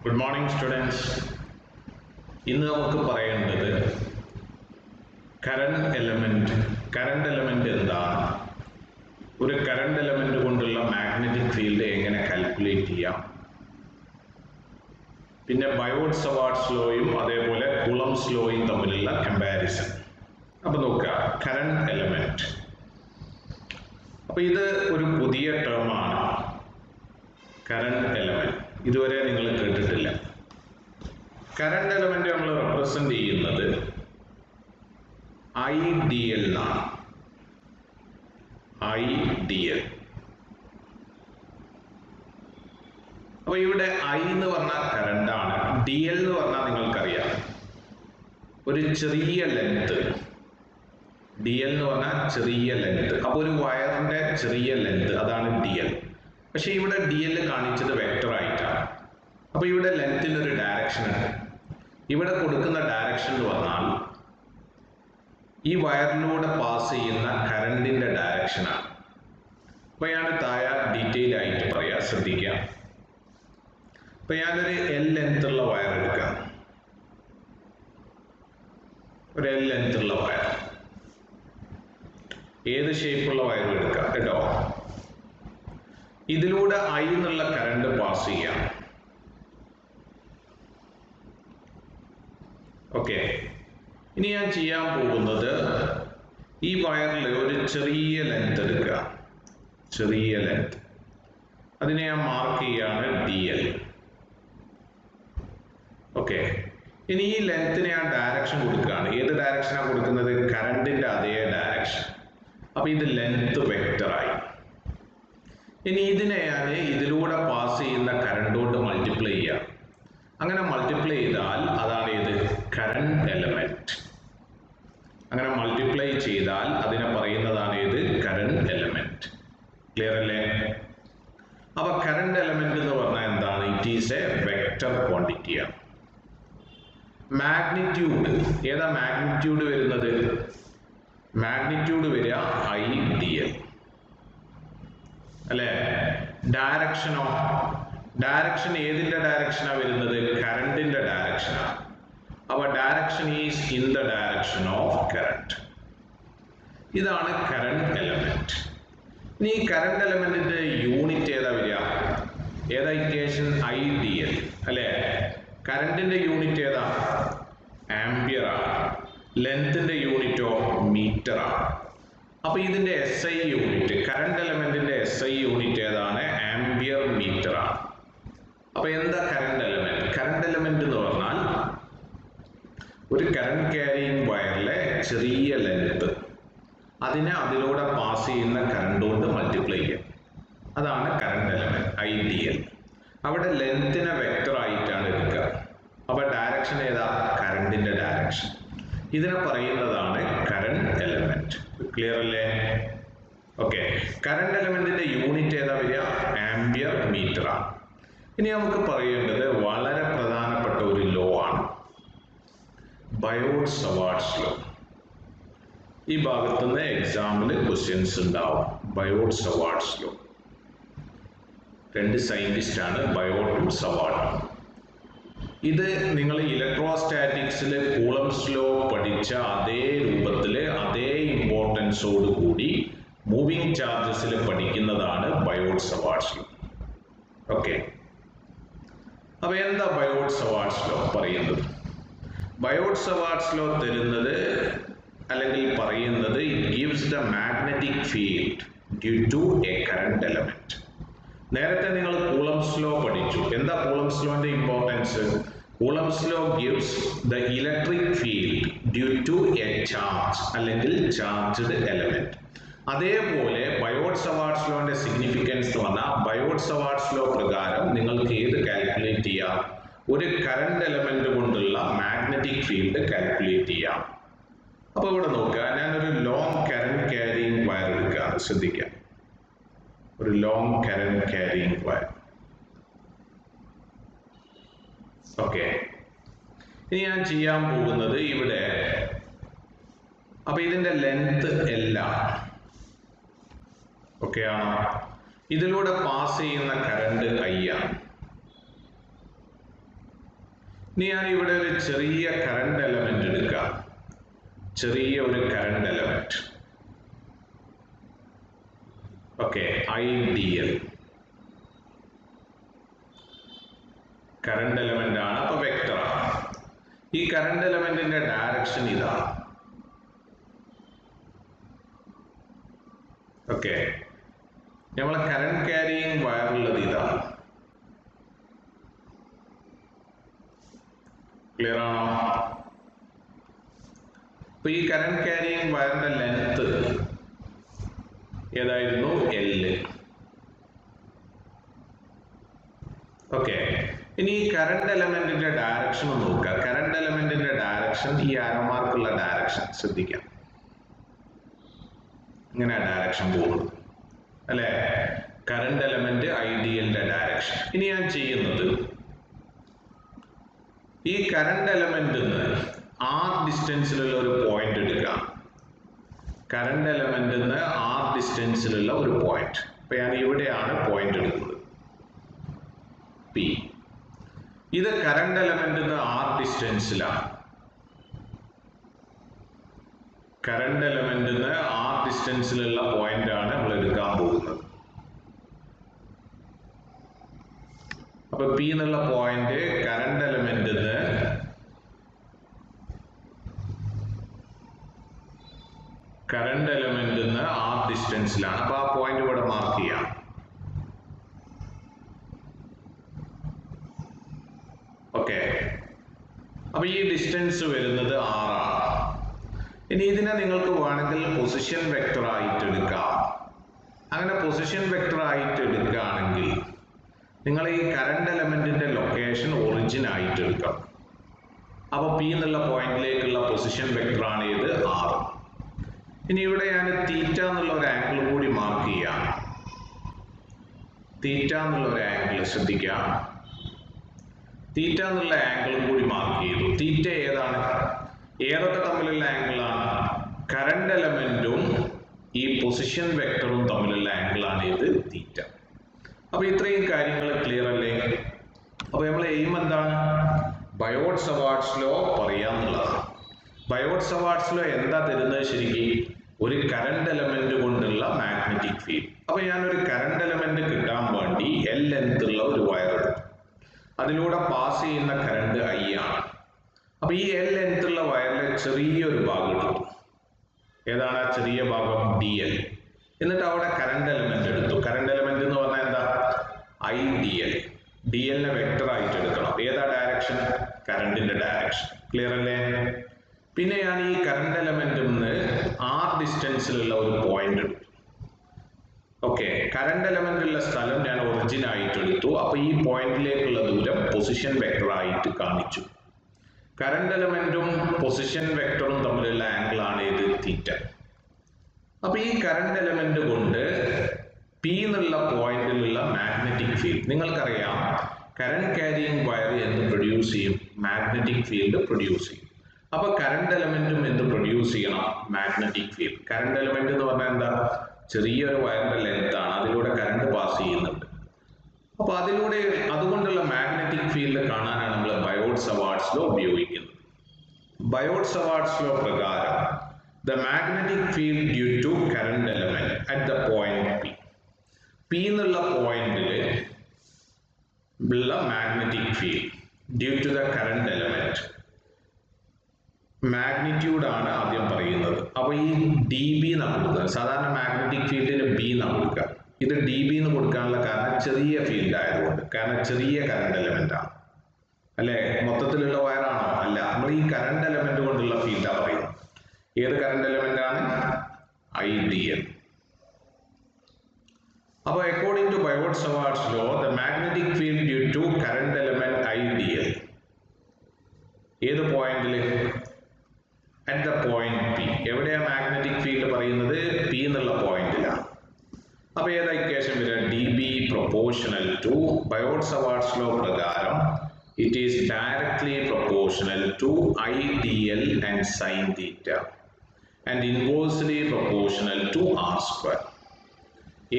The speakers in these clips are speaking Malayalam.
Good morning, students. ഇന്ന് നമുക്ക് പറയേണ്ടത് കറണ്ട് എലമെന്റ് എന്താണ്, ഒരു കറണ്ട് എലമെന്റ് കൊണ്ടുള്ള മാഗ്നറ്റിക് ഫീൽഡ് എങ്ങനെ കാൽക്കുലേറ്റ് ചെയ്യാം, പിന്നെ ബയോട്ട്-സവാർട്ട്സ് ലോയും അതേപോലെ കൂളംബ്സ് ലോയും തമ്മിലുള്ള കമ്പാരിസൺ. അപ്പോൾ നോക്കുക, കറണ്ട് എലമെന്റ്. അപ്പോൾ ഇത് ഒരു പുതിയ ടേമാണ്, കറണ്ട് എലമെന്റ്. ഇതുവരെ നിങ്ങൾ കേട്ടിട്ടില്ല. കറണ്ട് എലമെന്റ് നമ്മൾ റെപ്രസെന്റ് ചെയ്യുന്നത് IDL എന്നാണ്. IDL. അപ്പൊ ഇവിടെ I എന്ന് പറഞ്ഞാൽ കറണ്ടാണ്, DL എന്ന് പറഞ്ഞാൽ നിങ്ങൾക്കറിയാം ഒരു ചെറിയ ലെങ്ത്. DL എന്ന് പറഞ്ഞാൽ ചെറിയ ലെങ്ത്. അപ്പൊ ഒരു വയറിന്റെ ചെറിയ ലെങ്ത്, അതാണ് DL. പക്ഷെ ഇവിടെ DL കാണിച്ചത് വെക്ടർ ആയിട്ടാണ്. അപ്പൊ ഇവിടെ ലെങ്ത്തിന് ഒരു ഡയറക്ഷൻ ഉണ്ട്. ഇവിടെ കൊടുക്കുന്ന ഡയറക്ഷൻ എന്ന് പറഞ്ഞാൽ ഈ വയറിലൂടെ പാസ് ചെയ്യുന്ന കറണ്ടിന്റെ ഡയറക്ഷനാണ്. അപ്പൊ ഞാൻ താഴെ ഡീറ്റെയിൽ ആയിട്ട് പറയാം, ശ്രദ്ധിക്കാം. അപ്പൊ ഞാനൊരു L ലെങ്ത് ഉള്ള വയർ എടുക്കാം, ഒരു L ലെങ്ത് ഉള്ള വയർ, ഏത് ഷേപ്പുള്ള വയറും എടുക്കാം കേട്ടോ. ഇതിലൂടെ I എന്നുള്ള കറണ്ട് പാസ് ചെയ്യാം. ഓക്കെ, ഇനി ഞാൻ ചെയ്യാൻ പോകുന്നത് ഈ വയറിൽ ഒരു ചെറിയ ലെങ്ത് എടുക്കുക, ചെറിയ ലെങ്ത്. അതിനെ ഞാൻ മാർക്ക് ചെയ്യാണ് DL. ഓക്കെ, ഇനി ഈ ലെങ്ത്തിന് ഞാൻ ഡയറക്ഷൻ കൊടുക്കുകയാണ്. ഏത് ഡയറക്ഷനാണ് കൊടുക്കുന്നത്? കറണ്ടിന്റെ അതേ ഡയറക്ഷൻ. അപ്പൊ ഇത് ലെങ്ത് വെക്ടറായി. ഇനി ഇതിനെ ഞാൻ ഇതിലൂടെ പാസ് ചെയ്യുന്ന കറണ്ട് കൊണ്ട് മൾട്ടിപ്ലൈ ചെയ്യാം. അങ്ങനെ മൾട്ടിപ്ലൈ ചെയ്താൽ അതാണ് ഇത് കറണ്ട് എലമെന്റ്. അങ്ങനെ മൾട്ടിപ്ലൈ ചെയ്താൽ അതിനെ പറയുന്നതാണ് ഇത് കറണ്ട് എലമെന്റ്. ക്ലിയർ അല്ലേ? അപ്പൊ കറണ്ട് എലമെന്റ് എന്ന് പറഞ്ഞാൽ എന്താണ്? ഇറ്റ് ഈസ് എ വെക്ടർ ക്വാണ്ടിറ്റിയാണ്. മാഗ്നിറ്റ്യൂഡ്, ഏതാ മാഗ്നിറ്റ്യൂഡ് വരുന്നത്? മാഗ്നിറ്റ്യൂഡ് വരിക IDL അല്ലെ. ഡയറക്ഷനോ? ഡയറക്ഷൻ ഏതിന്റെ ഡയറക്ഷനാണ് വരുന്നത്? കറണ്ടിന്റെ ഡയറക്ഷനാണ്. അപ്പൊ direction is in the direction of current. ഇതാണ് കറണ്ട് എലമെന്റ്. ഇനി ഈ കറണ്ട് എലമെന്റിന്റെ യൂണിറ്റ് ഏതാ വരിക? ഏതാ ഇക്വേഷൻ? IDL അല്ലെ. കറണ്ടിന്റെ യൂണിറ്റ് ഏതാ? ആംപിയർ ആണ്. ലെങ്ത്തിന്റെ യൂണിറ്റോ? മീറ്റർ ആണ്. അപ്പൊ ഇതിന്റെ SI യൂണിറ്റ്, കറണ്ട് എലമെന്റിന്റെ SI യൂണിറ്റ് ഏതാണ്? ആംപിയർ മീറ്റർ ആണ്. അപ്പൊ എന്താ കറണ്ട് എലമെന്റ്? കറണ്ട് എലമെന്റ് എന്ന് പറഞ്ഞാൽ ഒരു കറണ്ട് ക്യാരിയിങ് വയറിലെ ചെറിയ ലെങ്ത്, അതിനെ അതിലൂടെ പാസ് ചെയ്യുന്ന കറണ്ട് കൊണ്ട് മൾട്ടിപ്ലൈ ചെയ്യാം. അതാണ് കറണ്ട് എലമെന്റ് IDL. അവിടെ ലെങ്തിനെ വെക്ടർ ആയിട്ടാണ് എടുക്കുക. അപ്പൊ ഡയറക്ഷൻ ഏതാ? കറണ്ടിന്റെ ഡയറക്ഷൻ. ഇതിനെ പറയുന്നതാണ് കറണ്ട് എലമെന്റ്. ക്ലിയർ അല്ലേ? ഓക്കെ, കറണ്ട് എലമെന്റിന്റെ യൂണിറ്റ് ഏതാ വരിക? ആംപിയർ മീറ്റർ ആണ്. ഇനി നമുക്ക് പറയേണ്ടത് വളരെ പ്രധാനപ്പെട്ട ഒരു ലോ ആണ്, ബയോട്ട്-സവാർട്ട്സ് ലോ. ഈ ഭാഗത്തുനിന്ന് എക്സാമിന് ക്വസ്റ്റ്യൻസ് ഉണ്ടാവും. ബയോട്ട്-സവാർട്ട്സ് ലോ. രണ്ട് സയന്റിസ്റ്റ് ആണ്, ബയോട്ടും സവാർട്ടും. ഇത് നിങ്ങൾ ഇലക്ട്രോസ്റ്റാറ്റിക്സിൽ കൂളംബ്സ് ലോ പഠിച്ച അതേ രൂപത്തില് അതേ ഇമ്പോർട്ടൻസോട് കൂടി മൂവിങ് ചാർജസിൽ പഠിക്കുന്നതാണ് ബയോട്ട്-സവാർട്ട്സ് ലോ. ഓക്കെ, അപ്പൊ എന്താ ബയോട്ട്-സവാർട്ട്സ് ലോ പറയുന്നത്? ബയോട്ട്-സവാർട്ട്സ് ലോ തരുന്നത് അല്ലെങ്കിൽ പറയുന്നത് it gives the magnetic field due to a current element. നേരത്തെ നിങ്ങൾ കൂളംബ്സ് ലോ പഠിച്ചു. എന്താ കൂളംബ്സ് ലോന്റെ importance? Coulomb's law gives the electric field due to a charge അല്ലെങ്കിൽ ചാർജ്ഡ് എലമെന്റ്. അതേപോലെ ബയോട്ട്-സവാർട്ട്സ് ലോന്റെ സിഗ്നിഫിക്കൻസ് എന്ന് പറഞ്ഞാൽ ബയോട്ട്-സവാർട്ട്സ് ലോ പ്രകാരം നിങ്ങൾക്ക് ഏത് കാൽക്കുലേറ്റ് ചെയ്യാം? ഒരു കറണ്ട് എലമെന്റ് കൊണ്ടുള്ള മാഗ്നറ്റിക് ഫീൽഡ് കാൽക്കുലേറ്റ് ചെയ്യാം. അപ്പൊ ഇവിടെ നോക്കുക, ഞാനൊരു ലോങ് കറണ്ട് ക്യാരിയിങ് വയർ എടുക്കുക, ശ്രദ്ധിക്കാം. ഒരു long current carrying wire. Okay, ഇനി ഞാൻ ചെയ്യാൻ പോകുന്നത് ഇവിടെ, അപ്പൊ ഇതിന്റെ ലെങ്ത് L ആണ്. ഓക്കെ ആണോ? ഇതിലൂടെ പാസ് ചെയ്യുന്ന കറണ്ട് I ആണ്. ഇനി ഞാൻ ഇവിടെ ഒരു ചെറിയ കറണ്ട് എലമെന്റ് എടുക്കാം. ചെറിയ ഒരു current element. Okay, IDL current element ആണ്. അപ്പൊ വെക്ടർ ആണ്. ഈ കറണ്ട് എലമെന്റിന്റെ ഡയറക്ഷൻ ഇതാണ്. ഓക്കെ, നമ്മളെ കറണ്ട് ക്യാരിയിങ് വയറുള്ളത് ഇതാണ്. ക്ലിയർ ആണോ? അപ്പൊ ഈ കറണ്ട് ക്യാരിയിങ് വയറിന്റെ ലെങ്ത് ഏതായിരുന്നു? L. ഓക്കെ, ഇനി ഈ കറണ്ട് എലമെന്റിന്റെ ഡയറക്ഷൻ നോക്കുക. കറണ്ട് എലമെന്റിന്റെ ഡയറക്ഷൻ ഈ ആരോമാർക്കുള്ള ഡയറക്ഷൻ ശ്രദ്ധിക്കാം. ഇങ്ങനെ ഡയറക്ഷൻ പോകുന്നത് അല്ലെ? കറണ്ട് എലമെന്റ് IDLന്റെ ഡയറക്ഷൻ. ഇനി ഞാൻ ചെയ്യുന്നത് ഈ കറണ്ട് എലമെന്റിന്ന് R ഡിസ്റ്റൻസിലുള്ള ഒരു പോയിന്റ് എടുക്കുക. കറണ്ട് എലമെന്റിന്ന് R ഡിസ്റ്റൻസിലുള്ള ഒരു പോയിന്റ്. അപ്പൊ ഞാൻ ഇവിടെയാണ് പോയിന്റ് എടുക്കുന്നത്, P. ഇത് കറണ്ട് എലമെന്റിന്ന് R ഡിസ്റ്റൻസിലാണ്. കറണ്ട് എലമെന്റിന്ന് R ഡിസ്റ്റൻസിലുള്ള പോയിന്റ് ആണ് നമ്മൾ എടുക്കാൻ പോകുന്നത്. അപ്പൊ P എന്നുള്ള പോയിന്റ് കറണ്ട് എലമെന്റിന്ന് R ഡിസ്റ്റൻസിലാണ്. അപ്പൊ ആ പോയിന്റ് ഇവിടെ മാർക്ക് ചെയ്യാം. ഓക്കെ, അപ്പൊ ഈ ഡിസ്റ്റൻസ് വരുന്നത് R ആണ്. ഇനി ഇതിനെ നിങ്ങൾക്ക് വേണമെങ്കിൽ പൊസിഷൻ വെക്ടർ ആയിട്ട് എടുക്കാം. അങ്ങനെ പൊസിഷൻ വെക്ടർ ആയിട്ട് എടുക്കുകയാണെങ്കിൽ നിങ്ങൾ ഈ കറണ്ട് എലമെന്റിന്റെ ലൊക്കേഷൻ ഒറിജിൻ ആയിട്ട് എടുക്കണം. അപ്പൊ P എന്നുള്ള പോയിന്റിലേക്കുള്ള പൊസിഷൻ വെക്ടർ ആണ് ഇത് R. ഇനി ഇവിടെ ഞാൻ തീറ്റ എന്നുള്ള ഒരു ആംഗിൾ കൂടി മാർക്ക് ചെയ്യാം. തീറ്റ എന്നുള്ള ഒരു ആംഗിൾ ശ്രദ്ധിക്കാം. തീറ്റ എന്നുള്ള ആംഗിൾ കൂടി മാർക്ക് ചെയ്തു. തീറ്റ ഏതാണ്? ഏതൊക്കെ തമ്മിലുള്ള ആംഗിൾ ആണ്? കറണ്ട് എലമെന്റും ഈ പൊസിഷൻ വെക്ടറും തമ്മിലുള്ള ആംഗിൾ ആണ് ഇത് തീറ്റ. അപ്പൊ ഇത്രയും കാര്യങ്ങൾ ക്ലിയർ അല്ലേ? അപ്പൊ നമ്മളെ എയിം എന്താണ്? ബയോട്ട്-സവാർട്ട്സ് ലോ പറയാന്നുള്ളതാണ്. ബയോട്ട്-സവാർട്ട്സ് ലോ എന്താ തരുന്നത്? ശരിക്കും ഒരു കറണ്ട് എലമെന്റ് കൊണ്ടുള്ള മാഗ്നറ്റിക് ഫീൽഡ്. അപ്പൊ ഞാനൊരു കറണ്ട് എലമെന്റ് കിട്ടാൻ വേണ്ടി L ലെങ്ത് ഉള്ള ഒരു വയർ എടുത്തു. അതിലൂടെ പാസ് ചെയ്യുന്ന കറണ്ട് I ആണ്. അപ്പൊ ഈ L ലെങ്ത് ഉള്ള വയറിലെ ചെറിയൊരു ഭാഗം എടുത്തു. ഏതാണ് ആ ചെറിയ ഭാഗം? DL. എന്നിട്ട് അവിടെ കറണ്ട് എലമെന്റ് എടുത്തു. കറണ്ട് എലമെന്റ് എന്ന് പറഞ്ഞാൽ എന്താ? IDL. DL നെ വെക്ടർ ആയിട്ട് എടുക്കണം. ഏതാ ഡയറക്ഷൻ? കറണ്ടിന്റെ ഡയറക്ഷൻ. ക്ലിയർ അല്ലേ? പിന്നെ ഞാൻ ഈ കറണ്ട് എലമെന്റിൽ നിന്ന് R ഡിസ്റ്റൻസിലുള്ള ഒരു പോയിന്റ് എടുത്തു. ഓക്കെ, കറണ്ട് എലമെന്റുള്ള സ്ഥലം ഞാൻ ഒറിജിൻ ആയിട്ട് എടുത്തു. അപ്പൊ ഈ പോയിന്റിലേക്കുള്ള ദൂരം പൊസിഷൻ വെക്ടർ ആയിട്ട് കാണിച്ചു. കറണ്ട് എലമെന്റും പൊസിഷൻ വെക്ടറും തമ്മിലുള്ള ആംഗിൾ ആണ് ഇത് തീറ്റ. അപ്പൊ ഈ കറണ്ട് എലമെന്റ് കൊണ്ട് P എന്നുള്ള പോയിന്റിലുള്ള മാഗ്നറ്റിക് ഫീൽഡ് നിങ്ങൾക്കറിയാം. കറണ്ട് ക്യാരിയിങ് വയർ എന്ത് പ്രൊഡ്യൂസ് ചെയ്യും? മാഗ്നറ്റിക് ഫീൽഡ് പ്രൊഡ്യൂസ് ചെയ്യും. അപ്പൊ കറണ്ട് എലമെന്റും എന്ത് പ്രൊഡ്യൂസ് ചെയ്യണം? Magnetic field. കറണ്ട് എലമെന്റ് എന്ന് പറഞ്ഞാൽ എന്താ? ചെറിയൊരു വയറിന്റെ ലെങ്ത് ആണ്. അതിലൂടെ കറണ്ട് പാസ് ചെയ്യുന്നുണ്ട്. അപ്പൊ അതുകൊണ്ടുള്ള മാഗ്നറ്റിക് ഫീൽഡ് കാണാനാണ് നമ്മൾ ബയോട്ട്-സവാർട്ട്സ് ലോ ഉപയോഗിക്കുന്നത്. ബയോട്ട്-സവാർട്ട്സ് ലോ പ്രകാരം the magnetic field due to current element at the point P എന്നുള്ള പോയിന്റിൽ ഉള്ള magnetic field due to the current element magnitude ആണ് ആദ്യം പറയുന്നത്. അപ്പൊ ഈ dB എന്നാണ് കൊടുക്കുന്നത്. സാധാരണ മാഗ്നറ്റിക് ഫീൽഡിന് B എന്നാണ് കൊടുക്കുക. ഇത് dB എന്ന് കൊടുക്കാനുള്ള കാരണം ചെറിയ ഫീൽഡ് ആയതുകൊണ്ട്. കാരണം ചെറിയ കറണ്ട് എലമെന്റ് ആണ് അല്ലെ? മൊത്തത്തിലുള്ള വയറാണോ? അല്ല, നമ്മൾ ഈ കറണ്ട് എലമെന്റ് കൊണ്ടുള്ള ഫീൽഡാണ് പറയുന്നത്. ഏത് കറണ്ട് എലമെന്റ് ആണ്? IDL. അപ്പൊ according to Biot Savart's law the magnetic field due to current element IDL ഏത് പോയിന്റിൽ? at the point P. എവിടെയാ മാഗ്നറ്റിക് ഫീൽഡ് പറയുന്നത്? P എന്നുള്ള പോയിന്റിലാണ്. അപ്പൊ ഏതാ ഇക്വേഷൻ വരിക? dB proportional to ബയോട്ട്-സവാർട്ട്സ് ലോ പ്രകാരം it is directly proportional to IDL and sin theta and inversely proportional to R square.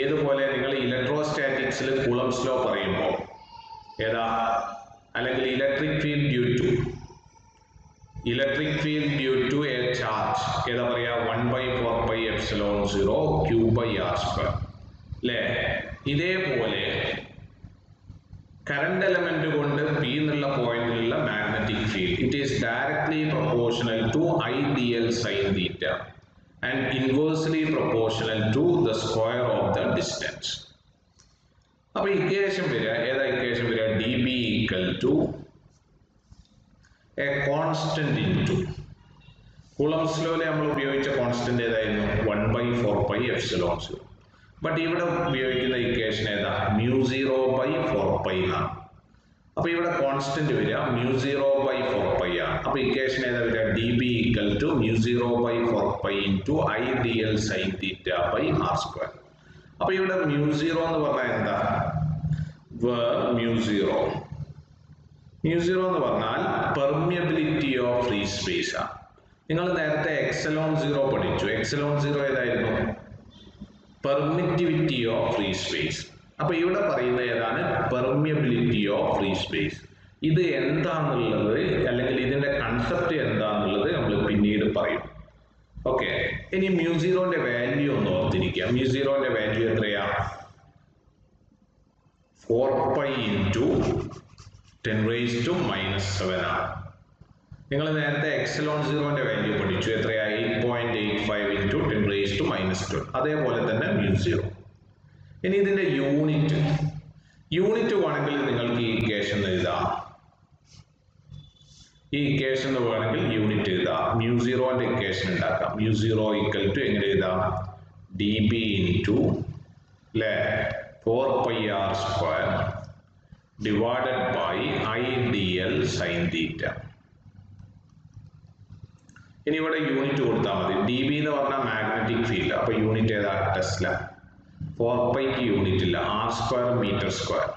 ഏതുപോലെ നിങ്ങൾ ഇലക്ട്രോസ്റ്റാറ്റിക്സിൽ കൂളംസ് ലോ പറയുമ്പോൾ ഏതാ? അല്ലെങ്കിൽ electric field due to electric field due to a charge ഏതാ പറയാ 1/4πε0 Q/r². അല്ലേ? ഇതേപോലെ കറണ്ട് എലമെന്റ് കൊണ്ട് പി എന്നുള്ള പോയിന്റിലുള്ള magnetic field it is directly proportional to IDL sin theta and inversely proportional to the square of the distance. അപ്പോൾ ഇക്വേഷൻ വരിക ഏതാ ഇക്വേഷൻ വരിക dB equal to a constant into Coulomb's ലോയിൽ നമ്മൾ ഉപയോഗിച്ച കോൺസ്റ്റന്റ് ഏതായിരുന്നു 1/4πε0. ബട്ട് ഇവിടെ ഉപയോഗിക്കുന്ന ഇക്വേഷൻ ഏതാ μ0/4π ആണ്. അപ്പൊ ഇവിടെ കോൺസ്റ്റന്റ് വരിക μ0/4π ആണ്. അപ്പൊ ഇക്വേഷൻ ഏതാ വരിക dB equal to μ0/4π into IDL sin theta by r². അപ്പൊ ഇവിടെ μ0 എന്ന് പറഞ്ഞാൽ എന്താ μ0 എന്ന് പറഞ്ഞാൽ പെർമിയബിലിറ്റി ഓഫ് ഫ്രീ സ്പേസ് ആണ്. നിങ്ങൾ നേരത്തെ ε0 പഠിച്ചു. ε0 ഏതായിരുന്നു പെർമിറ്റിവിറ്റി ഓഫ് ഫ്രീ സ്പേസ്. അപ്പൊ ഇവിടെ പറയുന്നത് ഏതാണ് പെർമിയബിലിറ്റി ഓഫ് ഫ്രീ സ്പേസ്. ഇത് എന്താന്നുള്ളത് അല്ലെങ്കിൽ ഇതിന്റെ കൺസെപ്റ്റ് എന്താന്നുള്ളത് നമ്മൾ പിന്നീട് പറയും. ഓക്കെ, ഇനി μ0ന്റെ വാല്യൂ ഒന്ന് ഓർത്തിരിക്കുക. μ0ന്റെ വാല്യൂ എത്രയാ 4π into 10⁻⁻⁷ ആണ്. നിങ്ങൾ നേരത്തെ ε0ന്റെ വാല്യൂ പഠിച്ചു. എത്രയാ 8.85 into 10⁻⁻12. അതേപോലെ തന്നെ μ0. ഇനി ഇതിന്റെ യൂണിറ്റ് വേണമെങ്കിൽ നിങ്ങൾക്ക് ഈ ഇക്വേഷൻ എഴുതാം. ഈ ഇക്വേഷൻ വേണമെങ്കിൽ യൂണിറ്റ് എഴുതാം. μ0ന്റെ ഇക്വേഷൻ ഉണ്ടാക്കാം. μ0 equal to എങ്ങനെ എഴുതാം dB into 4πr² divided by IDL sin theta. ഇനി ഇവിടെ യൂണിറ്റ് കൊടുത്താൽ മതി. dB എന്ന് പറഞ്ഞാൽ മാഗ്നറ്റിക് ഫീൽഡ്. അപ്പൊ യൂണിറ്റ് ഏതാ ടെസ്ല. 4πക്ക് യൂണിറ്റ് ഇല്ല. r² മീറ്റർ സ്ക്വയർ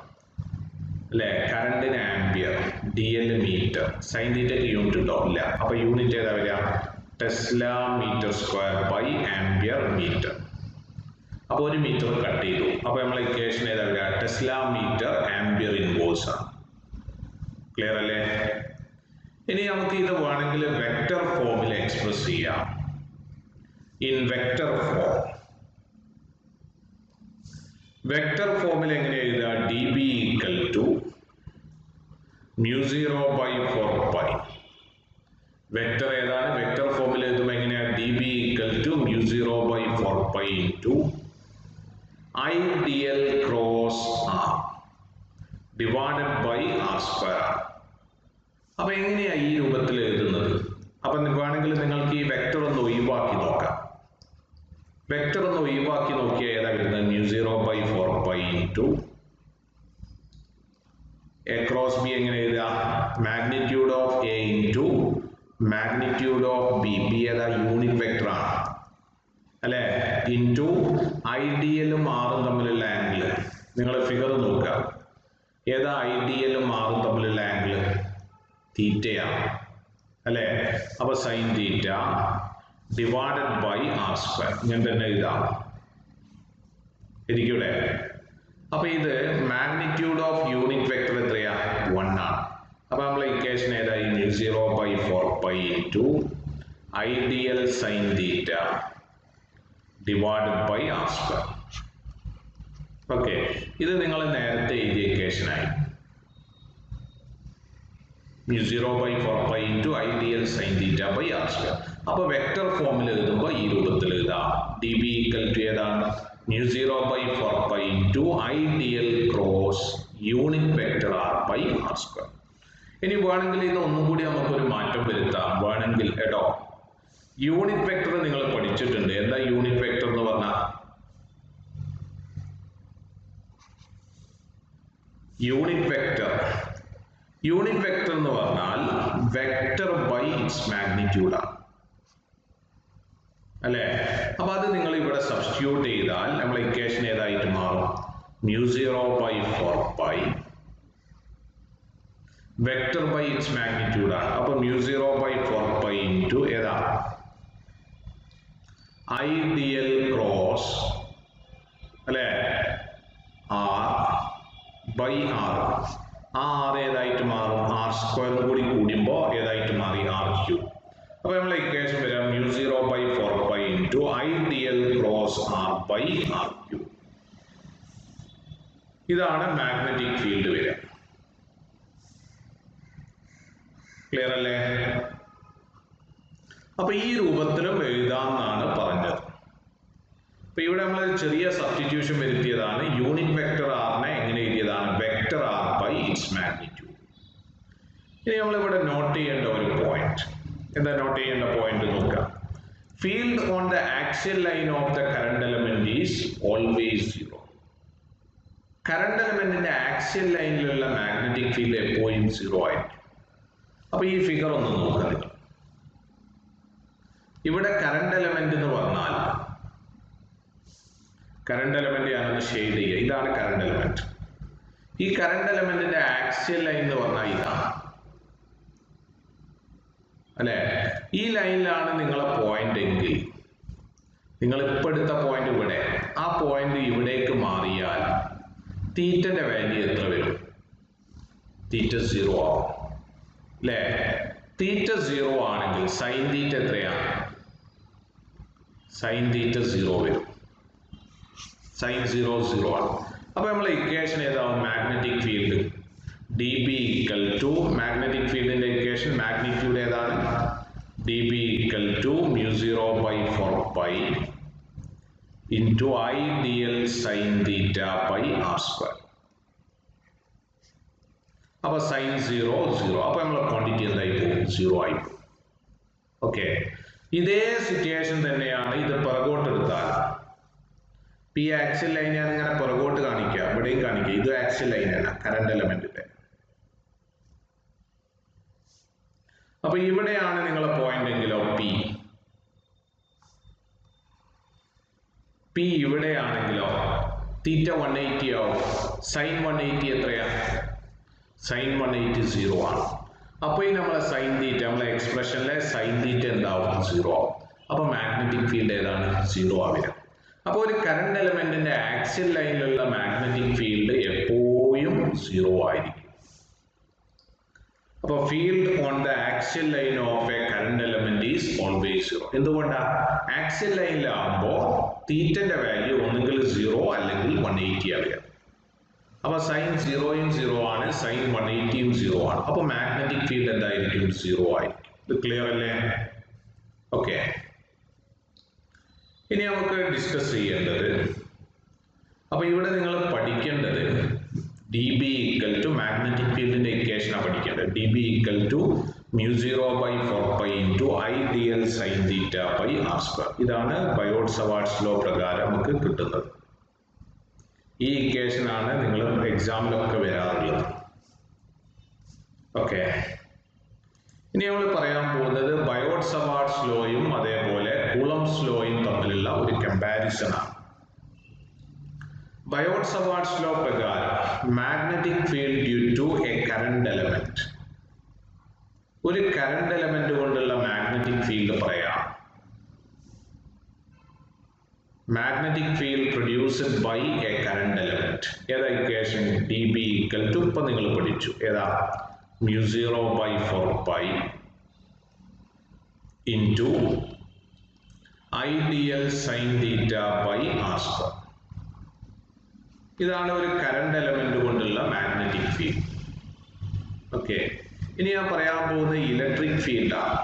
അല്ലെ. കറണ്ടിന് ആംപിയർ, dl മീറ്റർ, സൈൻ തീറ്റയ്ക്ക് യൂണിറ്റ് ഉണ്ടോ ഇല്ല. അപ്പൊ യൂണിറ്റ് ഏതാ വരിക tesla metre square by ampere metre. അപ്പൊ ഒരു മീറ്റർ കട്ട് ചെയ്തു. അപ്പൊ നമ്മളെ ഇക്വേഷൻ ഏതാ വരിക ടെസ്ല മീറ്റർ ആംപിയർ ഇൻവേഴ്സ് ആണ്. ക്ലിയർ അല്ലേ? ഇനി നമുക്ക് ഇത് വേണമെങ്കിൽ വെക്റ്റർ ഫോമിൽ എക്സ്പ്രസ് ചെയ്യാം. ഇൻ വെക്റ്റർ ഫോമിൽ എങ്ങനെ എഴുതുക dB equal to μ0/4π. വെക്റ്റർ ഏതാണ് വെക്റ്റർ ഫോമിൽ എഴുതുമ്പോൾ എങ്ങനെയാ dB equal to μ0/4π into IDL cross r divided by r². അപ്പൊ എങ്ങനെയാ ഈ രൂപത്തിൽ എഴുതുന്നത്? അപ്പൊ വേണമെങ്കിൽ നിങ്ങൾക്ക് ഈ വെക്റ്റർ ഒന്ന് ഒഴിവാക്കി നോക്കാം. വെക്റ്റർ ഒന്ന് ഒഴിവാക്കി നോക്കിയാൽ ഏതാ വരുന്നത് μ0/4π into a cross b എങ്ങനെ എഴുതുക magnitude of a into magnitude of b. b ഏതാ യൂണിറ്റ് വെക്റ്റർ ആണ് അല്ലെ. ഇൻറ്റു IDLും ആറും തമ്മിലുള്ള ആംഗിൾ. നിങ്ങൾ ഫിഗർ നോക്കുക. ഏതാ IDLും ആറും തമ്മിലുള്ള ആംഗിൾ തീറ്റയാണ് അല്ലെ. അപ്പൊ sine theta divided by r². ഇങ്ങനെ തന്നെ എഴുതാം. ഇരിക്കൂടെ? അപ്പൊ ഇത് മാഗ്നിറ്റ്യൂഡ് ഓഫ് യൂണിറ്റ് വെക്റ്റർ എത്രയാ 1 ആണ്. അപ്പൊ നമ്മളെ ഇക്വേഷൻ ഏതായി μ0/4π into IDL sin theta divided by r². Okay, ഇത് നിങ്ങൾ നേരത്തെ എഴുതിയ ഇക്വേഷൻ ആയി. μ0/4π into IDL sin theta by r². അപ്പൊ വെക്റ്റർ ഫോമിൽ എഴുതുമ്പോൾ ഈ രൂപത്തിൽ എഴുതാം. dB equal to ഏതാണ് μ0/4π into IDL cross unit vector r by r². ഇനി വേണമെങ്കിൽ ഇത് ഒന്നും കൂടി നമുക്കൊരു മാറ്റം വരുത്താം. വേണമെങ്കിൽ കേട്ടോ യൂണിറ്റ് വെക്റ്റർ നിങ്ങൾ പഠിച്ചിട്ടുണ്ട്. എന്താ യൂണിറ്റ് വെക്റ്റർ എന്ന് പറഞ്ഞാൽ യൂണിറ്റ് വെക്റ്റർ എന്ന് പറഞ്ഞാൽ വെക്റ്റർ ബൈ ഇറ്റ്സ് മാഗ്നിറ്റ്യൂഡ് ആണ് അല്ലെ. അപ്പൊ അത് നിങ്ങൾ ഇവിടെ സബ്സ്റ്റിറ്റ്യൂട്ട് ചെയ്താൽ നമ്മളെ ഇക്വേഷൻ ഏതായിട്ട് മാറും μ0/4π വെക്റ്റർ ബൈ ഇറ്റ്സ് മാഗ്നിറ്റ്യൂഡ് ആണ്. അപ്പൊ μ0/4π into ഏതാ IDL ക്രോസ് അല്ലെ r by r. ആ r ഏതായിട്ട് മാറും ആർ സ്ക്വയറും കൂടി കൂടുമ്പോൾ ഏതായിട്ട് മാറി ആർ ക്യൂബ്. അപ്പോൾ നമ്മളെ ഇക്വേഷൻ വരാം μ0/4π into I D L cross R by R cube. ഇതാണ് മാഗ്നറ്റിക് ഫീൽഡ് വരിക. ക്ലിയർ അല്ലേ? അപ്പൊ ഈ രൂപത്തിലും എഴുതാമെന്നാണ് പറഞ്ഞത്. അപ്പൊ ഇവിടെ നമ്മൾ ചെറിയ സബ്സ്റ്റിറ്റ്യൂഷൻ വരുത്തിയതാണ്. യൂണിറ്റ് വെക്ടർ ആറിനെ എങ്ങനെ എഴുതിയതാണ്? Vector R by its magnitude. ഇനി നമ്മളിവിടെ നോട്ട് ചെയ്യേണ്ട ഒരു പോയിന്റ്, എന്താ നോട്ട് ചെയ്യേണ്ട പോയിന്റ് നോക്കാം. Field on the axial line of the current element is always zero. Current എലമെന്റിന്റെ ആക്സിയൽ ലൈനിലുള്ള മാഗ്നറ്റിക് ഫീൽഡ് എപ്പോഴും സീറോ ആയിരിക്കും. അപ്പൊ ഈ ഫിഗർ ഒന്ന് നോക്കുക. ഇവിടെ കറന്റ് എലമെന്റ് എന്ന് പറഞ്ഞാൽ, കറന്റ് എലമെന്റ് ഞാനൊന്ന് ഷെയ്ഡ് ചെയ്യുക. ഇതാണ് കറന്റ് എലമെന്റ്. ഈ കറന്റ് എലമെന്റിന്റെ ആക്സിയൽ ലൈൻ എന്ന് പറഞ്ഞാൽ ഇതാണ് അല്ലെ? ഈ ലൈനിലാണ് നിങ്ങളെ പോയിന്റ് എങ്കിൽ, നിങ്ങൾ ഇപ്പൊ എടുത്ത പോയിന്റ് ഇവിടെ, ആ പോയിന്റ് ഇവിടേക്ക് മാറിയാൽ തീറ്റന്റെ വാല്യൂ എത്ര വരും? തീറ്റ 0 ആവും അല്ലേ? തീറ്റ 0 ആണെങ്കിൽ സൈൻ തീറ്റ എത്രയാണ്? സൈൻ തീറ്റ 0 വരും. സൈൻ 0 0 ആണ്. അപ്പൊ നമ്മളെ ഇക്വേഷൻ ഏതാവും? Magnetic field D B equal to, magnetic ഫീൽഡിന്റെ ഇക്വേഷൻ മാഗ്നിറ്റ്യൂഡ് ഏതാണ്? D B equal to μ0/4π into I D L sine theta by R square. അപ്പൊ സൈൻ 0 0. അപ്പൊ നമ്മളെ ക്വാണ്ടിറ്റി എന്തായി പോകും? 0 ആയി പോകും. ഓക്കെ, ഇതേ സിറ്റുവേഷൻ തന്നെയാണ് ഇത് പുറകോട്ട് എടുത്താൽ. ഈ ആക്സിയൽ ലൈൻ ഞാൻ ഇങ്ങനെ പുറകോട്ട് കാണിക്കുക, ഇവിടെയും കാണിക്കുക. ഇത് ആക്സിയൽ ലൈനാണ് കറന്റ് എലമെന്റിന്റെ. അപ്പൊ ഇവിടെയാണ് നിങ്ങളെ പോയിന്റ് എങ്കിലോ പി, പി ഇവിടെയാണെങ്കിലോ തീറ്റ 180 ആവും. സൈൻ 180 എത്രയാ? സൈൻ 180 0 ആണ്. അപ്പൊ ഈ നമ്മളെ സൈൻ തീറ്റ, നമ്മളെ എക്സ്പ്രഷനിലെ സൈൻ തീറ്റ എന്താവും? 0 ആവും. അപ്പൊ മാഗ്നറ്റിക് ഫീൽഡ് ഏതാണ്? 0 ആവില്ല. അപ്പോൾ ഒരു കറന്റ് എലമെന്റിന്റെ ആക്സിയൽ ലൈനിലുള്ള മാഗ്നറ്റിക് ഫീൽഡ് എപ്പോഴും 0 ആയിരിക്കും. അപ്പോൾ field on the axial line of A current element is always 0. എന്തുകൊണ്ടാണ്? ആക്സിയൽ ലൈനിലാവുമ്പോൾ തീറ്റന്റെ വാല്യൂ ഒന്നുകിൽ 0 അല്ലെങ്കിൽ 180 ആവുക. അപ്പൊ സൈൻ 0 0 ആണ്, സൈൻ 180 0 ആണ്. അപ്പൊ മാഗ്നറ്റിക് ഫീൽഡ് എന്തായിരിക്കും? 0 ആയിരിക്കും. ഇത് ക്ലിയർ അല്ലേ? ഓക്കെ, ഇനി നമുക്ക് ഡിസ്കസ് ചെയ്യേണ്ടത്, അപ്പൊ ഇവിടെ നിങ്ങൾ പഠിക്കേണ്ടത് D B equal to, magnetic ഫീൽഡിന്റെ ഇക്വേഷനാണ് പഠിക്കേണ്ടത്. D B equal to μ0/4π into I D L sine theta by R square. ഇതാണ് ബയോട്ട് സവാർട്സ് ലോ പ്രകാരം നമുക്ക് കിട്ടുന്നത്. ഈ ഇക്വേഷൻ ആണ് നിങ്ങൾ എക്സാമിലൊക്കെ വരാറുള്ളത്. ഓക്കെ, ഇനി നമ്മൾ പറയാൻ പോകുന്നത് ബയോട്ട് സവാർട്സ് ലോയും അതേപോലെ കൂളംബ്സ് ലോയും തമ്മിലുള്ള ഒരു കമ്പാരിസൺ ആണ്. ബയോട്ട് സവാർട്സ് ലോ പ്രകാരം magnetic field due to a current element, ഒരു കറന്റ് എലമെന്റ് കൊണ്ടുള്ള മാഗ്നറ്റിക് ഫീൽഡ് പറയാം. Magnetic field produced by a current element. ഏതാ equation? D B equal to, ഇപ്പൊ നിങ്ങൾ പഠിച്ചു ഏതാ? μ0/4π into I D L sine theta by R square. ഇതാണ് ഒരു കറന്റ് എലമെന്റ് കൊണ്ടുള്ള മാഗ്നറ്റിക് ഫീൽഡ്. ഓക്കെ, ഇനി ഞാൻ പറയാൻ പോകുന്ന ഇലക്ട്രിക് ഫീൽഡാണ്.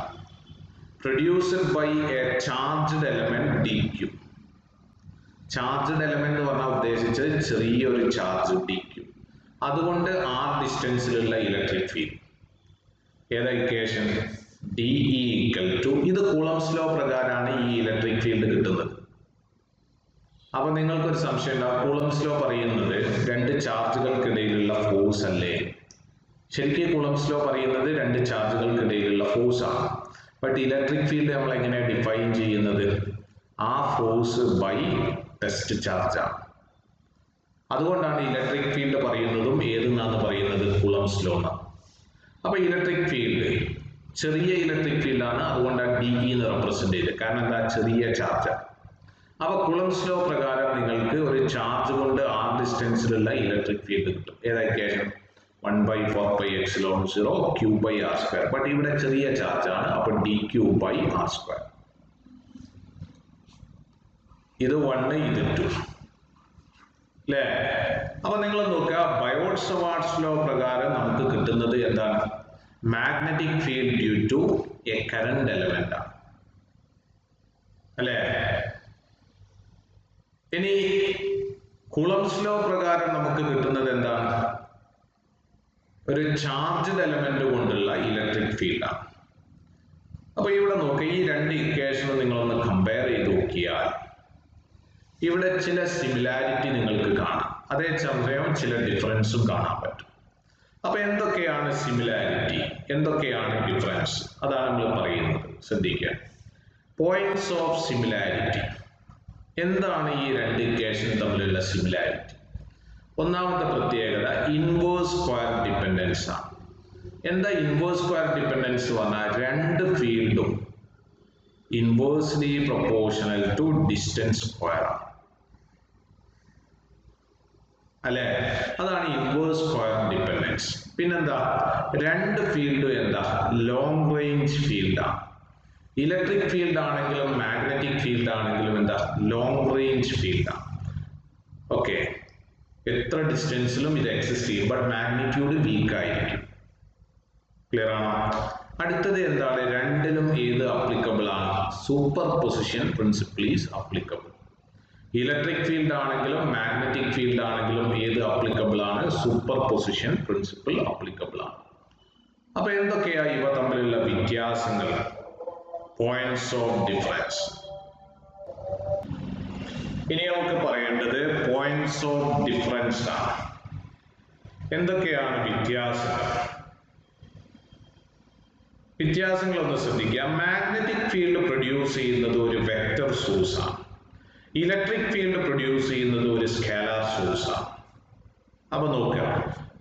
Produced by a charged element D Q. Charged element എന്ന് പറഞ്ഞാൽ ഉദ്ദേശിച്ചത് ചെറിയൊരു ചാർജ് ഡി ക്യൂ, അതുകൊണ്ട് ആർ ഡിസ്റ്റൻസിലുള്ള ഇലക്ട്രിക് ഫീൽഡ്. ഏതാ equation? D E equal to, ഇത് കൂളംബ്സ് ലോ പ്രകാരമാണ് ഈ ഇലക്ട്രിക് ഫീൽഡ് കിട്ടുന്നത്. അപ്പൊ നിങ്ങൾക്കൊരു സംശയം ഉണ്ടാവും, കൂളംബ്സ് ലോ പറയുന്നത് രണ്ട് ചാർജുകൾക്കിടയിലുള്ള ഫോഴ്സ് അല്ലേ? ശരിക്കും കൂളംബ്സ് ലോ പറയുന്നത് രണ്ട് ചാർജുകൾക്കിടയിലുള്ള ഫോഴ്സ് ആണ്. ബട്ട് ഇലക്ട്രിക് ഫീൽഡ് നമ്മൾ എങ്ങനെ ഡിഫൈൻ ചെയ്യുന്നത്? ആ ഫോഴ്സ് ബൈ ടെസ്റ്റ് ചാർജ് ആണ്. അതുകൊണ്ടാണ് ഇലക്ട്രിക് ഫീൽഡ് പറയുന്നതും ഏതെന്നാണ് പറയുന്നത്? കൂളംബ്സ് ലോ എന്നാണ്. അപ്പൊ ഇലക്ട്രിക് ഫീൽഡ് ചെറിയ ഇലക്ട്രിക് ഫീൽഡാണ്, അതുകൊണ്ടാണ് ഡി ഇ എന്ന് റെപ്രസെന്റ് ചെയ്തത്. കാരണം എന്താ? ചെറിയ ചാർജ്. അപ്പൊ കൂളംബ്സ് ലോ പ്രകാരം നിങ്ങൾക്ക് ഒരു ചാർജ് കൊണ്ട് ആർ ഡിസ്റ്റൻസിലുള്ള ഇലക്ട്രിക് ഫീൽഡ് കിട്ടും. ഏതാ equation? 1 by 4 pi epsilon 0 q by r square. But ഇവിടെ ചെറിയ ചാർജ് ആണ്. അപ്പോൾ dq by r square. ഇത് 1 ഇത് 2 അല്ലേ? അപ്പൊ നിങ്ങൾ നോക്കുക, ബയോട്ട്-സവാർട്ട്സ് ലോ പ്രകാരം നമുക്ക് കിട്ടുന്നത് എന്താണ്? Magnetic field due to a current element ആണ് അല്ലേ? ഇനി കൂളംബ്സ് ലോ പ്രകാരം നമുക്ക് കിട്ടുന്നത് എന്താണ്? ഒരു ചാർജ്ഡ് എലമെന്റ് കൊണ്ടുള്ള ഇലക്ട്രിക് ഫീൽഡ് ആണ്. അപ്പൊ ഇവിടെ നോക്കുക, ഈ രണ്ട് ഇക്വേഷനും നിങ്ങളൊന്ന് കമ്പയർ ചെയ്ത് നോക്കിയാൽ ഇവിടെ ചില സിമിലാരിറ്റി നിങ്ങൾക്ക് കാണാം, അതേ സമയം ചില ഡിഫറൻസും കാണാൻ പറ്റും. അപ്പൊ എന്തൊക്കെയാണ് സിമിലാരിറ്റി, എന്തൊക്കെയാണ് ഡിഫറൻസ്, അതാണ് നമ്മൾ പറയുന്നത്. ശ്രദ്ധിക്കുക, പോയിന്റ്സ് ഓഫ് സിമിലാരിറ്റി. എന്താണ് ഈ രണ്ട് ഇക്വേഷൻ തമ്മിലുള്ള സിമിലാരിറ്റി? ഒന്നാമത്തെ പ്രത്യേകത ഇൻവേഴ്സ് സ്ക്വയർ ഡിപെൻഡൻസ് ആണ്. എന്താ ഇൻവേഴ്സ് സ്ക്വയർ ഡിപെൻഡൻസ് പറഞ്ഞാൽ? രണ്ട് ഫീൽഡും inversely proportional to distance square ആണ് അല്ലെ? അതാണ് ഇൻവേഴ്സ് സ്ക്വയർ ഡിപെൻഡൻസ്. പിന്നെന്താ? രണ്ട് ഫീൽഡും എന്താ? ലോങ് റേഞ്ച് ഫീൽഡാണ്. ഇലക്ട്രിക് ഫീൽഡ് ആണെങ്കിലും മാഗ്നറ്റിക് ഫീൽഡ് ആണെങ്കിലും എന്താ? ലോങ് റേഞ്ച് ഫീൽഡാണ്. ഓക്കെ, എത്ര ഡിസ്റ്റൻസിലും ഇത് എക്സിസ്റ്റ് ചെയ്യും, ബട്ട് മാഗ്നിറ്റ്യൂഡ് വീക്ക് ആയിരിക്കും. ക്ലിയർ ആണോ? അടുത്തത് എന്താണ്? രണ്ടിലും ഏത് അപ്ലിക്കബിൾ ആണ്? Super position principle is applicable. Electric field ആണെങ്കിലും മാഗ്നറ്റിക് ഫീൽഡ് ആണെങ്കിലും ഏത് അപ്ലിക്കബിൾ ആണ്? സൂപ്പർ പൊസിഷൻ പ്രിൻസിപ്പിൾ അപ്ലിക്കബിൾ ആണ്. അപ്പൊ എന്തൊക്കെയാ ഇവ തമ്മിലുള്ള വ്യത്യാസങ്ങൾ? Points of difference. ഇനി നമുക്ക് പറയേണ്ടത് പോയിന്റ്സ് ഓഫ് ഡിഫറൻസ് ആണ്. എന്തൊക്കെയാണ് വ്യത്യാസങ്ങൾ? വ്യത്യാസങ്ങളൊന്ന് ശ്രദ്ധിക്കുക. മാഗ്നറ്റിക് ഫീൽഡ് പ്രൊഡ്യൂസ് ചെയ്യുന്നത് ഒരു വെക്റ്റർ സോഴ്സ് ആണ്. ഇലക്ട്രിക് ഫീൽഡ് പ്രൊഡ്യൂസ് ചെയ്യുന്നത് ഒരു സ്കേലാർ സോഴ്സ് ആണ്. അപ്പൊ നോക്കുക,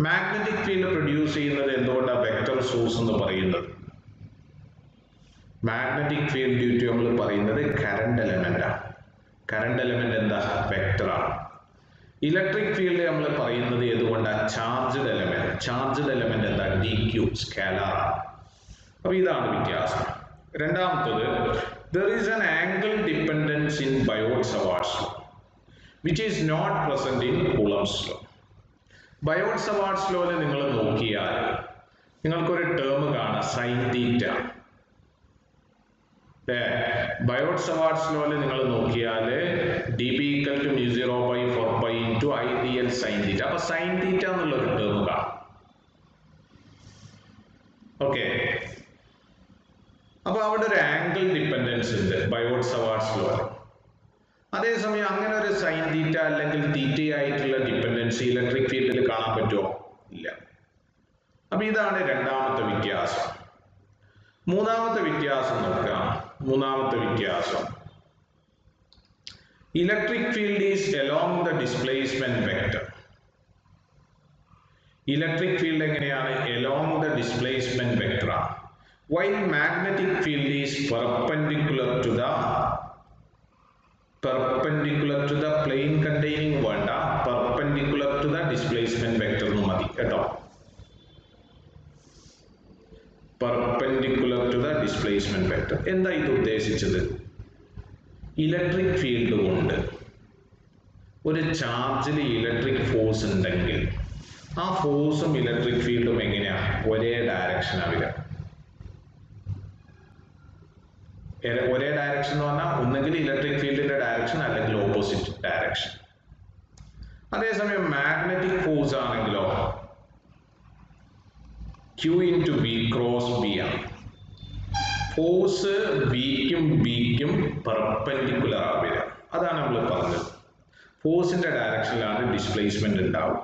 മാഗ്നറ്റിക് ഫീൽഡ് പ്രൊഡ്യൂസ് ചെയ്യുന്നത് എന്തുകൊണ്ടാണ് വെക്റ്റർ സോഴ്സ് എന്ന് പറയുന്നത്? മാഗ്നറ്റിക് ഫീൽഡ് ഡ്യൂ ടു നമ്മൾ പറയുന്നത് കറന്റ് എലമെന്റ് ആണ്. കറന്റ് എലമെന്റ് എന്താ? വെക്റ്റർ ആണ്. ഇലക്ട്രിക് ഫീൽഡ് നമ്മൾ പറയുന്നത് ഏതുകൊണ്ടാണ്? Charged element. ചാർജ്ഡ് എലമെന്റ് എന്താ? dq, സ്കേലാർ ആണ്. അപ്പൊ ഇതാണ് വ്യത്യാസം. രണ്ടാമത്തത്, there is an angle dependence in Biot-Savart's law which is not present in Coulomb's law. Biot-Savart's law നിങ്ങൾ നോക്കിയാൽ നിങ്ങൾക്കൊരു ടേം കാണാം, സൈൻ തീറ്റ. ബയോട്ട്-സവാർട്ട്സ് ലോ നിങ്ങൾ നോക്കിയാൽ dB = μ0 by 4 pi into ideal sin theta. അപ്പൊ സൈൻ തീറ്റ എന്നുള്ള ഒരു ടേം കാണാം. ഓക്കെ, അപ്പൊ അവിടെ ഒരു ആംഗിൾ ഡിപ്പെൻഡൻസ് ഉണ്ട് ബയോട്ട്-സവാർട്ട്സ് ലോ. അതേസമയം അങ്ങനെ ഒരു സൈൻ തീറ്റ അല്ലെങ്കിൽ തീറ്റയായിട്ടുള്ള ഡിപ്പെൻഡൻസി ഇലക്ട്രിക് ഫീൽഡിൽ കാണാൻ പറ്റുമോ? ഇല്ല. അപ്പൊ ഇതാണ് രണ്ടാമത്തെ വ്യത്യാസം. മൂന്നാമത്തെ വ്യത്യാസം നോക്കുക. മൂന്നാമത്തെ വ്യത്യാസം, electric field is along the displacement vector. Electric field എങ്ങനെയാണ്? along the displacement vector ആണ്. While magnetic field is perpendicular to the plane containing വേണ്ട, perpendicular to the displacement vector എന്ന് മതി കേട്ടോ. perpendicular to the displacement vector. എന്താ ഇത് ഉദ്ദേശിച്ചത്? ഇലക്ട്രിക് ഫീൽഡ് കൊണ്ട് ഒരു ചാർജിൽ ഇലക്ട്രിക് ഫോഴ്സ് ഉണ്ടെങ്കിൽ ആ ഫോഴ്സും ഇലക്ട്രിക് ഫീൽഡും എങ്ങനെയാണ്? ഒരേ ഡയറക്ഷനാണ് വരിക. ഒരേ ഡയറക്ഷൻ എന്ന് പറഞ്ഞാൽ ഒന്നുകിൽ ഇലക്ട്രിക് ഫീൽഡിന്റെ ഡയറക്ഷൻ അല്ലെങ്കിൽ ഓപ്പോസിറ്റ് ഡയറക്ഷൻ. അതേസമയം മാഗ്നറ്റിക് ഫോഴ്സ് ആണെങ്കിലോ Q into B cross B ആണ്. ഫോഴ്സ് ബിക്കും ബിക്കും പെർപെൻഡിക്കുലർ ആവുക. അതാണ് നമ്മൾ പറഞ്ഞത്. ഫോഴ്സിന്റെ ഡയറക്ഷനിലാണ് ഡിസ്പ്ലേസ്മെന്റ് ഉണ്ടാവും.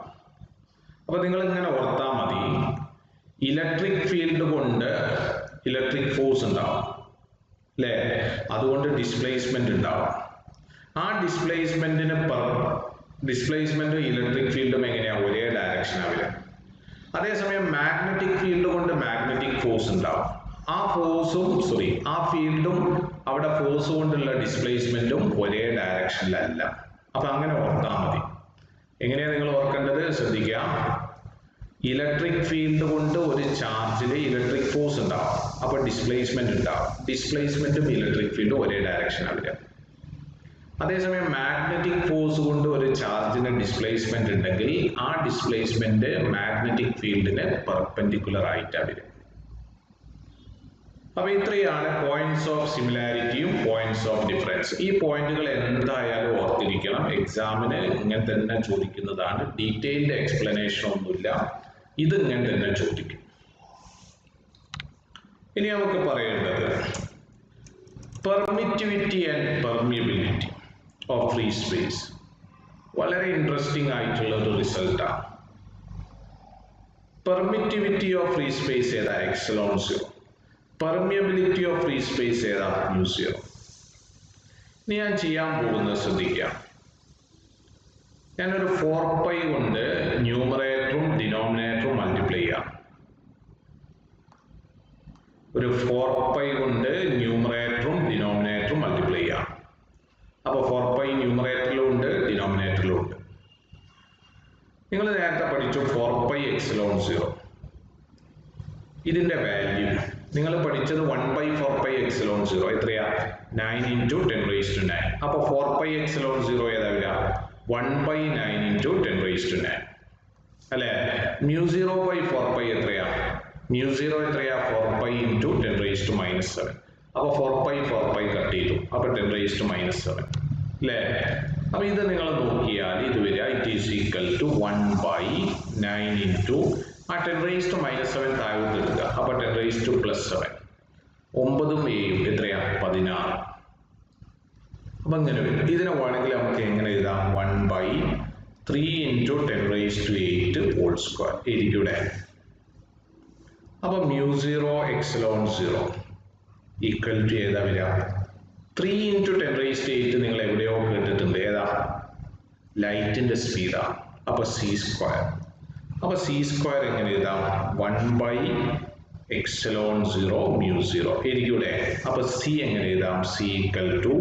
അപ്പൊ നിങ്ങൾ ഇങ്ങനെ ഓർത്താൽ മതി, ഇലക്ട്രിക് ഫീൽഡ് കൊണ്ട് ഇലക്ട്രിക് ഫോഴ്സ് ഉണ്ടാവും അല്ലേ? അതുകൊണ്ട് ഡിസ്പ്ലേസ്മെന്റ് ഉണ്ടാവും. ആ ഡിസ്പ്ലേസ്മെന്റും ഇലക്ട്രിക് ഫീൽഡും എങ്ങനെയാണ്? ഒരേ ഡയറക്ഷൻ ആവില്ല. അതേസമയം മാഗ്നറ്റിക് ഫീൽഡ് കൊണ്ട് മാഗ്നറ്റിക് ഫോഴ്സ് ഉണ്ടാവും. ആ ഫീൽഡും അവിടെ ഫോഴ്സ് കൊണ്ടുള്ള ഡിസ്പ്ലേസ്മെന്റും ഒരേ ഡയറക്ഷനിലല്ല. അപ്പൊ അങ്ങനെ ഓർത്താൽ മതി. എങ്ങനെയാണ് നിങ്ങൾ ഓർക്കേണ്ടത്? ശ്രദ്ധിക്കുക, ഇലക്ട്രിക് ഫീൽഡ് കൊണ്ട് ഒരു ചാർജിൽ ഇലക്ട്രിക് ഫോഴ്സ് ഉണ്ടാവും. അപ്പോൾ ഡിസ്പ്ലേസ്മെന്റ് ഉണ്ടാവും. ഡിസ്പ്ലേസ്മെന്റും ഇലക്ട്രിക് ഫീൽഡും ഒരേ ഡയറക്ഷനാണ് വരിക. അതേസമയം മാഗ്നറ്റിക് ഫോഴ്സ് കൊണ്ട് ഒരു ചാർജിന് ഡിസ്പ്ലേസ്മെന്റ് ഉണ്ടെങ്കിൽ ആ ഡിസ്പ്ലേസ്മെന്റ് മാഗ്നറ്റിക് ഫീൽഡിന് പെർപെൻഡിക്കുലർ ആയിട്ടാണ് വരിക. അപ്പോൾ ഇത്രയാണ് പോയിന്റ്സ് ഓഫ് സിമിലാരിറ്റിയും പോയിന്റ്സ് ഓഫ് ഡിഫറൻസ്. ഈ പോയിന്റുകൾ എന്തായാലും ഓർത്തിരിക്കണം. എക്സാമിന് ഇങ്ങനെ തന്നെ ചോദിക്കുന്നതാണ്. ഡീറ്റെയിൽഡ് എക്സ്പ്ലനേഷൻ ഒന്നുമില്ല, ഇത് ഇങ്ങനെ തന്നെ ചോദിക്കും. ഇനി നമുക്ക് പറയേണ്ടത് permittivity and permeability of free space. വളരെ ഇൻട്രസ്റ്റിംഗ് ആയിട്ടുള്ള ഒരു റിസൾട്ടാണ്. പെർമിറ്റിവിറ്റി ഓഫ് ഫ്രീ സ്പേസ് ഏതാ? Epsilon 0. Permeability of free space ഏതാ? μ0. ഇനി ഞാൻ ചെയ്യാൻ പോകുന്നത് ശ്രദ്ധിക്കാം. ഞാനൊരു 4π കൊണ്ട് ന്യൂമറേറ്ററും ഡിനോമിനേറ്ററും മൾട്ടിപ്ലൈ ചെയ്യാം. ഒരു 4π കൊണ്ട് ന്യൂമറേറ്ററും ഡിനോമിനേറ്ററും മൾട്ടിപ്ലൈ ചെയ്യാം. അപ്പോൾ 4π ന്യൂമറേറ്ററിലും ഉണ്ട്, ഡിനോമിനേറ്ററിലും ഉണ്ട്. നിങ്ങൾ നേരത്തെ പഠിച്ചു 4π എപ്സിലോൺ 0. ഇതിന്റെ വാല്യൂ നിങ്ങൾ പഠിച്ചത് 1/4π എപ്സിലോൺ 0 എത്രയാ? 9 × 10⁻⁹. അപ്പോൾ 4π എപ്സിലോൺ 0 ഏതാ വരിക? 1/9 × 10⁻⁹. അല്ലേ? μ0/4π എത്രയാ? μ0 എത്രയാ? 4π × 10⁻⁻⁷. അപ്പോൾ 4π കട്ട് ചെയ്തു. അപ്പോൾ 10⁻⁻⁷. അല്ലേ? അപ്പോൾ ഇത് നിങ്ങൾ നോക്കിയാൽ ഇത് വരിക ഇറ്റ് ഈസ് ഈക്വൽ ടു 1/9 × ആ 10⁻⁻⁷ താഴോട്ട് എടുക്കുക. അപ്പോൾ 10⁻+7. 9ഉം 7ഉം എത്രയാ? 16. അപ്പം ഇങ്ങനെ വരും. ഇതിനെ വേണമെങ്കിൽ നമുക്ക് എങ്ങനെ എഴുതാം? 1/3 × 10⁻8 ഹോൾ സ്ക്വയർ ഇവിടെ. അപ്പം μ0 എപ്സിലോൺ 0 ഈക്വൽ ടു ഏതാ വരിക? 3 × 10⁻8 നിങ്ങൾ എവിടെയോ കേട്ടിട്ടുണ്ട്. ഏതാ? ലൈറ്റിന്റെ സ്പീഡാണ്. അപ്പോൾ c². അപ്പോൾ c² എങ്ങനെ എഴുതാം? 1/ε0 μ0 ഇവിടെ. അപ്പോൾ c എങ്ങനെ എഴുതാം? c equal to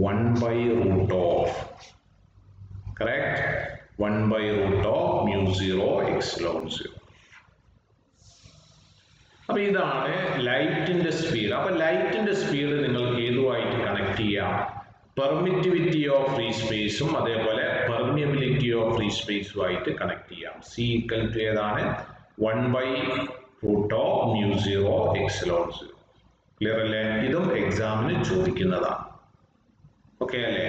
1/√, correct? 1/√μ0 epsilon 0. അപ്പോൾ ഇതാണ് ലൈറ്റിന്റെ സ്പീഡ്. അപ്പോൾ ലൈറ്റിന്റെ സ്പീഡ് നിങ്ങൾക്ക് ഏതുമായിട്ട് കണക്ട് ചെയ്യാം? പെർമിറ്റിവിറ്റി ഓഫ് ഫ്രീ സ്പേസും അതേപോലെ പെർമിയബിലിറ്റി ഓഫ് ഫ്രീ സ്പേസുമായിട്ട് കണക്ട് ചെയ്യാം. c ഈക്വൽ ടു ഏതാണ്? 1/√μ0 എപ്സിലോൺ 0. ക്ലിയർ അല്ലേ? ഇതും എക്സാമിന് ചോദിക്കുന്നതാണ്. ഓക്കെ അല്ലേ?